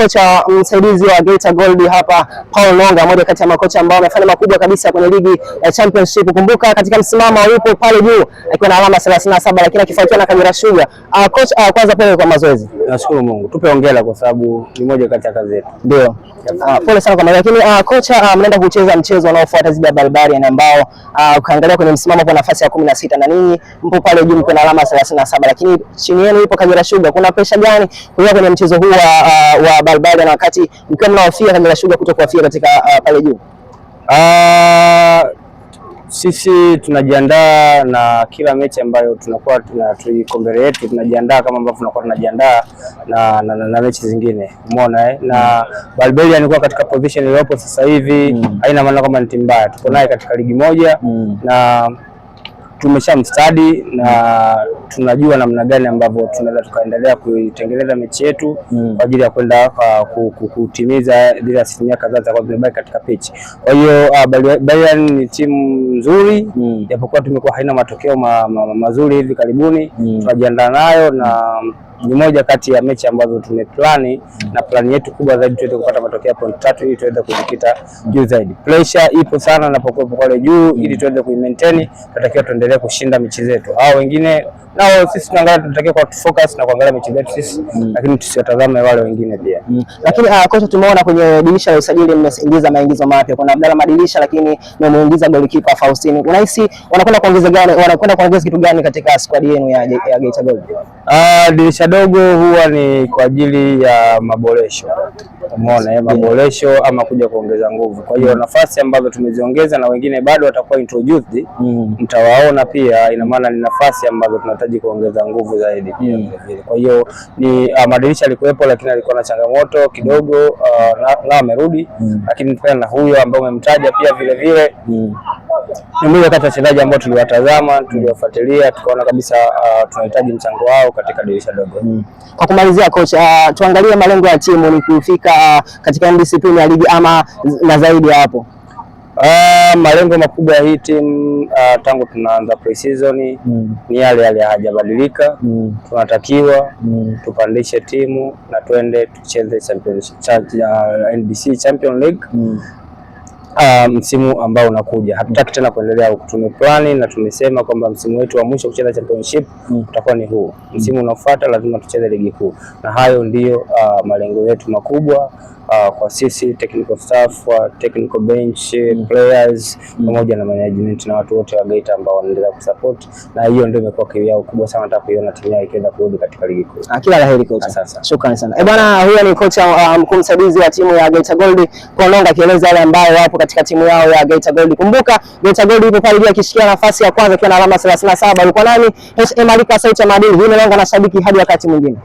kocha msaidizi wa Geita Gold hapa Paul Nonga, mmoja kati ya makocha ambao wamefanya makubwa kabisa kwenye ligi ya Championship. Kumbuka katika msimamo yupo pale juu akiwa na alama 37, lakini akifuatiwa na Kagera Sugar. Coach, kwanza pole kwa mazoezi. Nashukuru Mungu. Tupe hongera kwa sababu ni moja kati ya kazi yetu. Ndio. Pole sana kwa mazoezi. Lakini kocha, mnaenda kucheza mchezo unaofuata dhidi ya Barbarian ambao ukaangalia kwenye msimamo kwa nafasi ya 16 na ninyi mpo pale juu mko na alama 37, lakini chini yenu ipo Kagera Sugar. Kuna pressure gani kuingia kwenye mchezo huu wa Barbarian wakati mkiwa mnaofia Kagera Sugar kutokuafia katika pale juu? Sisi tunajiandaa na kila mechi ambayo tunakuwa tuko mbele yetu, tunajiandaa kama ambavyo tunakuwa tunajiandaa na mechi zingine. Umeona na Barbarian alikuwa katika position iliyopo sasa hivi haina maana kama ni timu mbaya. Tuko naye katika ligi moja na tumeshamstadi na tunajua namna gani ambavyo tunaweza tukaendelea kuitengeneza mechi yetu kwa ajili ya kwenda kutimiza zile asilimia kadhaa za kwa tumebaki katika pitch. Kwa hiyo Barbarian ni timu nzuri japokuwa tumekuwa haina matokeo mazuri hivi karibuni. Tunajiandaa nayo na ni moja kati ya mechi ambazo tumeplani na plani yetu kubwa zaidi tuweze kupata matokeo ya point 3 ili tuweze kujikita juu zaidi. Pressure ipo sana napokuwa pale juu ili tuweze kuimaintain, tunatakiwa tuendelee kushinda mechi zetu. Hao wengine nao sisi tunaangalia, tunatakiwa kwa focus na kuangalia mechi zetu sisi, lakini tusiwatazame wale wengine pia. Lakini kocha, tumeona kwenye dirisha la usajili mmeingiza maingizo mapya. Kuna Abdalla Madilisha, lakini mmeingiza goalkeeper Faustini. Unahisi wanakwenda kuongeza gani, wanakwenda kuongeza kitu gani katika squad yenu ya Geita Gold? Dirisha dogo huwa ni kwa ajili ya maboresho. Umeona, maboresho ama kuja kuongeza nguvu. Kwa hiyo nafasi ambazo tumeziongeza na wengine bado watakuwa introduced, mtawaona pia. Ina maana ni nafasi ambazo tunahitaji kuongeza nguvu zaidi pia. Kwa hiyo ni madirisha alikuwepo, lakini alikuwa na changamoto kidogo na amerudi, lakini pia na huyo ambao umemtaja pia vile vile ni mmoja kati ya wachezaji ambao tuliwatazama, tuliwafuatilia, tukaona kabisa tunahitaji mchango wao katika dirisha dogo. Kwa kumalizia coach, tuangalie malengo ya timu ni kufika katika NBC Premier League ama na zaidi ya hapo? Malengo makubwa ya hii timu tangu tunaanza pre-season ni yale hajabadilika. Tunatakiwa tupandishe timu na twende tucheze NBC Champion League msimu ambao unakuja. Hatutaki tena kuendelea huku. Tumeplani na tumesema kwamba msimu wetu wa mwisho kucheza championship utakuwa ni huu. Msimu unaofuata lazima tucheze ligi kuu, na hayo ndiyo malengo yetu makubwa kwa sisi technical staff, technical bench, players pamoja na management na watu wote wa Geita ambao wanaendelea kusupport, na hiyo ndio imekuwa kiu yao kubwa sana, nataka kuiona timu yao ikienda kurudi katika ligi kuu. Kila la heri coach. Shukrani sana. Bwana, huyo ni kocha mkuu msaidizi wa timu ya Geita Gold Paul Nonga, akieleza wale ambao wapo katika timu yao ya Geita Gold. Kumbuka Geita Gold ipo pale juu akishikia nafasi ya kwanza akiwa na alama 37. Alikuwa nani? HM Alika, sauti ya maadili. Hii ni Nonga na shabiki hadi wakati mwingine.